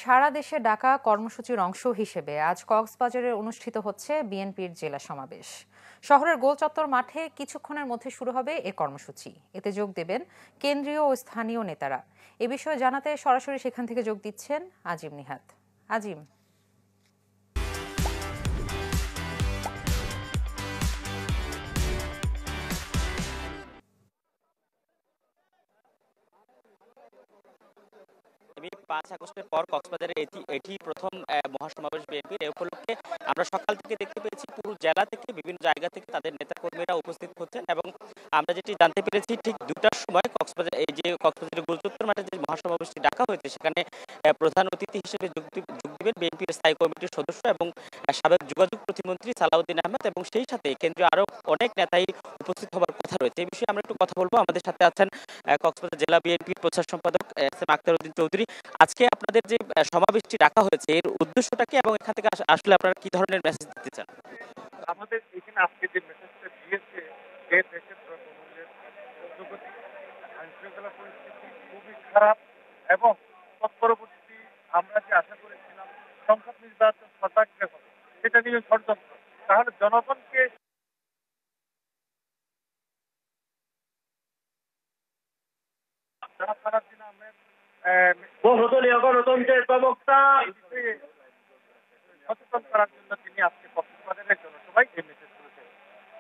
সারা দেশে ডাকা কর্মসূচির অংশ হিসেবে আজ কক্সবাজারে অনুষ্ঠিত হচ্ছে বিএনপির জেলা সমাবেশ। শহরের গোলচত্বর মাঠে কিছুক্ষণের মধ্যে শুরু হবে এ কর্মসূচি। এতে যোগ দেবেন কেন্দ্রীয় ও স্থানীয় নেতারা। এ বিষয়ে জানাতে সরাসরি সেখান থেকে যোগ দিচ্ছেন আজিম নিহাত। আজিম, আমি ৫ আগস্টের পর কক্সবাজারে এটি প্রথম মহাসমাবেশ বিএনপির। এ উপলক্ষে আমরা সকাল থেকে দেখতে পেয়েছি পুরো জেলা থেকে বিভিন্ন জায়গা থেকে তাদের নেতাকর্মীরা উপস্থিত হচ্ছেন এবং আমরা যেটি জানতে পেরেছি ঠিক ২টার সময় কক্সবাজারের গুলচত্বর মাঠে যে মহাসমাবেশটি ডাকা হয়েছে সেখানে প্রধান অতিথি হিসেবে যোগ দিবেন বিএনপির স্থায়ী কমিটির সদস্য এবং সাবেক যোগাযোগ প্রতিমন্ত্রী সালাউদ্দিন আহমেদ এবং সেই সাথে কেন্দ্রীয় আরো অনেক নেতাই উপস্থিত হবার কথা রয়েছে। এই বিষয়ে আমরা একটু কথা বলবো। আমাদের সাথে আছেন কক্সবাজার জেলা বিএনপির প্রচার সম্পাদক এস এম আখতার উদ্দিন চৌধুরী। আজকে আপনাদের যে সমাবেশটি ডাকা হয়েছে এর উদ্দেশ্যটা কি এবং এখান থেকে আসলে আপনারা কি ধরনের মেসেজ দিতে চান? আমাদের এখানে আজকে যে মেসেজটা দিয়েছে যে দেশের দ্রব্যমূল্যের ঊর্ধ্বগতি, আইনশৃঙ্খলা পরিস্থিতি খুবই খারাপ এবং তৎপরবর্তী আমরা যে আশা করেছিলাম সংসদ নির্বাচন সত্যাগ্রহ সেটা নিয়ে ষড়যন্ত্র, তাহলে জনগণকে যারা সারাদিন আহমেদ বহুদলীয় গণতন্ত্রের প্রবক্তা সচেতন করার জন্য তিনি আজকে কক্সবাজারের জনসভায় এই মেসেজ করেছেন।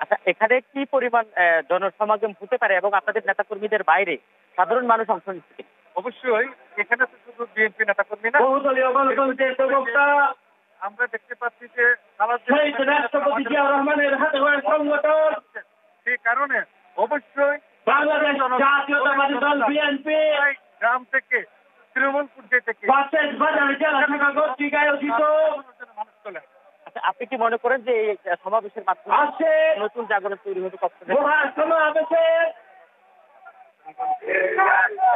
আচ্ছা, এখানে কি পরিমাণ জনসমাগম হতে পারে এবং আপনাদের নেতাকর্মীদের বাইরে সাধারণ মানুষ অংশ নিচ্ছে? অবশ্যই এখানে তো শুধু বিএনপি নেতাকর্মী না, বহুদলীয় গণতন্ত্রের প্রবক্তা আমরা দেখতে পাচ্ছি যে রাষ্ট্রপতি জিয়া রহমানের হাতে সংগঠন, সেই কারণে অবশ্যই বাংলাদেশ জাতীয়তাবাদী দল বিএনপি গ্রাম থেকে তৃণমূল পর্যায়ে থেকে মানুষ চলে। আচ্ছা, আপনি কি মনে করেন যে এই সমাবেশের মাধ্যমে নতুন জাগরণ তৈরি হবে সমাবেশের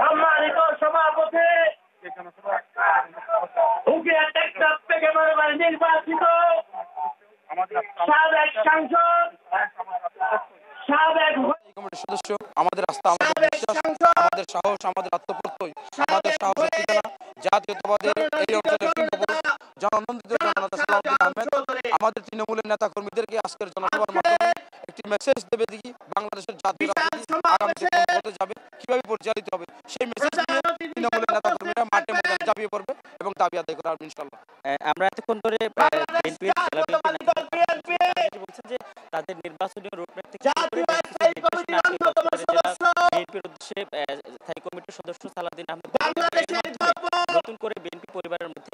সম্মানিত সভাপতি নির্বাচিত সাবেক সাংসদ সাবেক কমিটির সদস্য, আমাদের আস্থা, আমাদের বিশ্বাস, আমাদের সাহস, আমাদের আত্মপ্রত্যয়, আমাদের সাহসের ঠিকানা জাতীয়তাবাদের এই অঞ্চলের সিংহপুর জননন্দিত জননেতা সালাউদ্দিন আহমেদ আমাদের তৃণমূলের নেতা কর্মীদেরকে আজকের জনসভার মাধ্যমে একটি মেসেজ দেবে দেখি বাংলাদেশের জাতীয় রাজনীতি আগামীতে কোন পথে যাবে, কিভাবে পরিচালিত হবে, সেই মেসেজ নিয়ে তৃণমূলের নেতা কর্মীরা মাঠে ময়দানে ঝাঁপিয়ে পড়বে এবং দাবি আদায় করা হবে ইনশাআল্লাহ। আমরা এতক্ষণ ধরে বলছেন যে তাদের নির্বাচনী রোডম্যাপ থেকে বিএনপির উদ্দেশ্যে স্থায়ী কমিটির সদস্য সালাউদ্দিন আহমেদ নতুন করে বিএনপি পরিবারের মধ্যে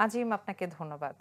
আজিম, আপনাকে ধন্যবাদ।